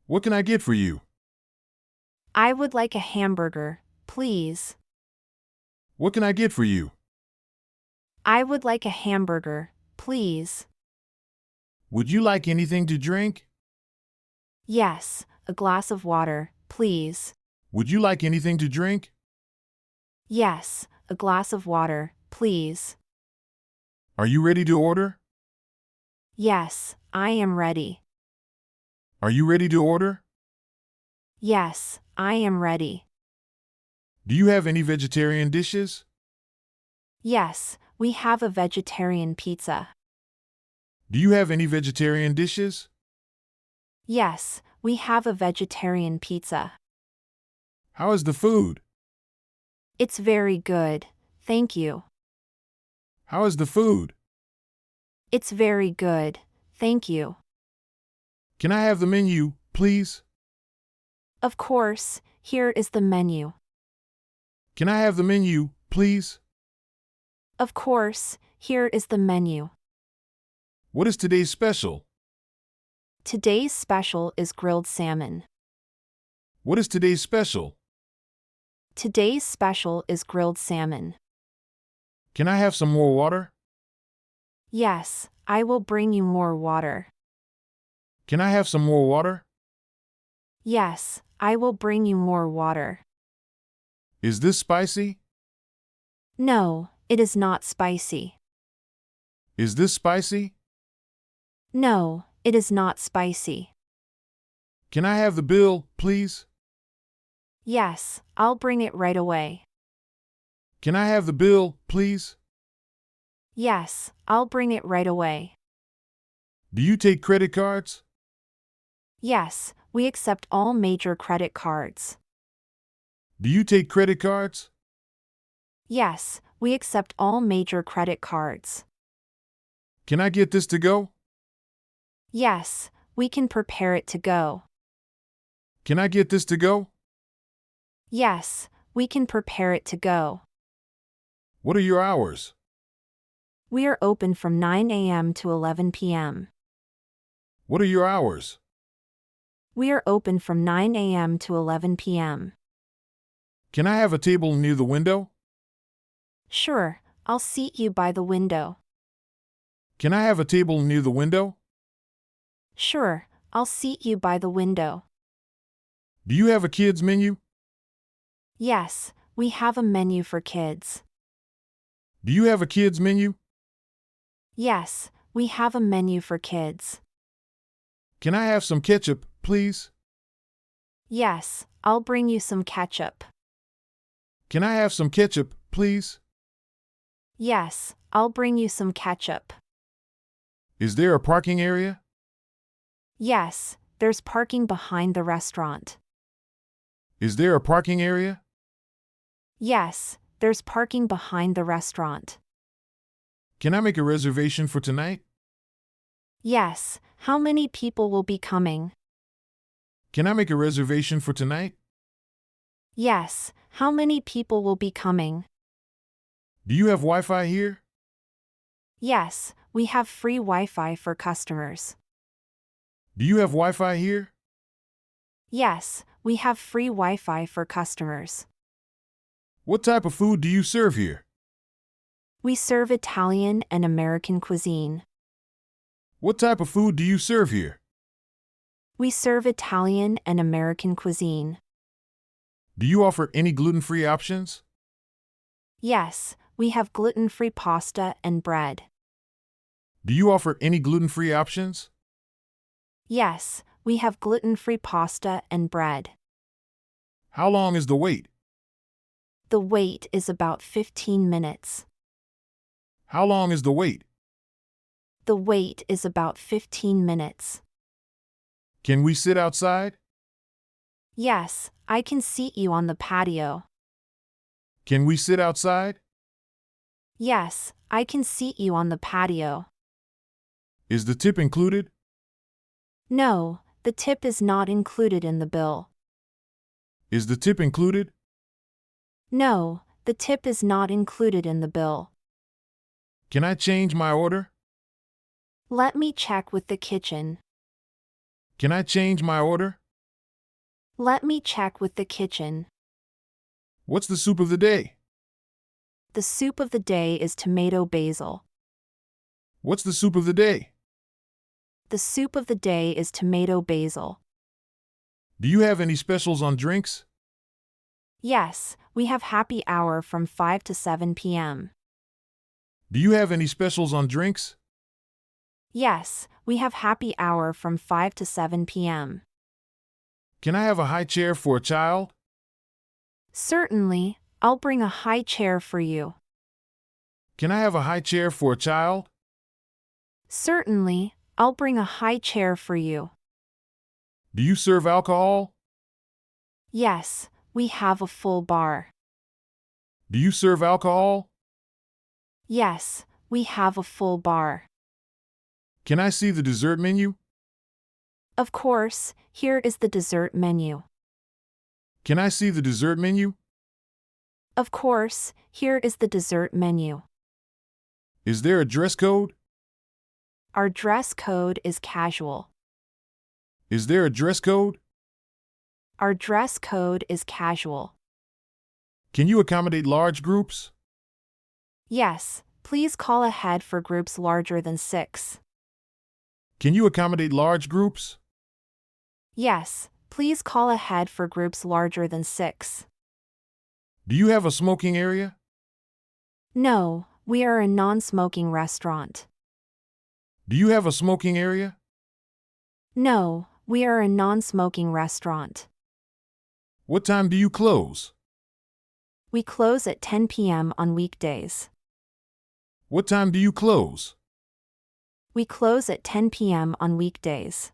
What can I get for you? I would like a hamburger, please. What can I get for you? I would like a hamburger, please. Would you like anything to drink? Yes, a glass of water, please. Would you like anything to drink? Yes, a glass of water, please. Are you ready to order? Yes, I am ready. Are you ready to order? Yes, I am ready. Do you have any vegetarian dishes? Yes, we have a vegetarian pizza. Do you have any vegetarian dishes? Yes, we have a vegetarian pizza. How is the food? It's very good, thank you. How is the food? It's very good, thank you. Can I have the menu, please? Of course, here is the menu. Can I have the menu, please? Of course, here is the menu. What is today's special? Today's special is grilled salmon. What is today's special? Today's special is grilled salmon. Can I have some more water? Yes, I will bring you more water. Can I have some more water? Yes, I will bring you more water. Is this spicy? No, it is not spicy. Is this spicy? No, it is not spicy. Can I have the bill, please? Yes, I'll bring it right away. Can I have the bill, please? Yes, I'll bring it right away. Do you take credit cards? Yes, we accept all major credit cards. Do you take credit cards? Yes, we accept all major credit cards. Can I get this to go? Yes, we can prepare it to go. Can I get this to go? Yes, we can prepare it to go. What are your hours? We are open from 9 a.m. to 11 p.m. What are your hours? We are open from 9 a.m. to 11 p.m. Can I have a table near the window? Sure, I'll seat you by the window. Can I have a table near the window? Sure, I'll seat you by the window. Do you have a kids menu? Yes, we have a menu for kids. Do you have a kids menu? Yes, we have a menu for kids. Can I have some ketchup, please? Yes, I'll bring you some ketchup. Can I have some ketchup, please? Yes, I'll bring you some ketchup. Is there a parking area? Yes, there's parking behind the restaurant. Is there a parking area? Yes, there's parking behind the restaurant. Can I make a reservation for tonight? Yes, how many people will be coming? Can I make a reservation for tonight? Yes, how many people will be coming? Do you have Wi-Fi here? Yes, we have free Wi-Fi for customers. Do you have Wi-Fi here? Yes, we have free Wi-Fi for customers. What type of food do you serve here? We serve Italian and American cuisine. What type of food do you serve here? We serve Italian and American cuisine. Do you offer any gluten-free options? Yes, we have gluten-free pasta and bread. Do you offer any gluten-free options? Yes, we have gluten-free pasta and bread. How long is the wait? The wait is about 15 minutes. How long is the wait? The wait is about 15 minutes. Can we sit outside? Yes, I can seat you on the patio. Can we sit outside? Yes, I can seat you on the patio. Is the tip included? No, the tip is not included in the bill. Is the tip included? No, the tip is not included in the bill. Can I change my order? Let me check with the kitchen. Can I change my order? Let me check with the kitchen. What's the soup of the day? The soup of the day is tomato basil. What's the soup of the day? The soup of the day is tomato basil. Do you have any specials on drinks? Yes, we have happy hour from 5 to 7 p.m. Do you have any specials on drinks? Yes, we have happy hour from 5 to 7 p.m. Can I have a high chair for a child? Certainly, I'll bring a high chair for you. Can I have a high chair for a child? Certainly, I'll bring a high chair for you. Do you serve alcohol? Yes, we have a full bar. Do you serve alcohol? Yes, we have a full bar. Can I see the dessert menu? Of course, here is the dessert menu. Can I see the dessert menu? Of course, here is the dessert menu. Is there a dress code? Our dress code is casual. Is there a dress code? Our dress code is casual. Can you accommodate large groups? Yes, please call ahead for groups larger than 6. Can you accommodate large groups? Yes, please call ahead for groups larger than 6. Do you have a smoking area? No, we are a non-smoking restaurant. Do you have a smoking area? No, we are a non-smoking restaurant. What time do you close? We close at 10 p.m. on weekdays. What time do you close? We close at 10 p.m. on weekdays.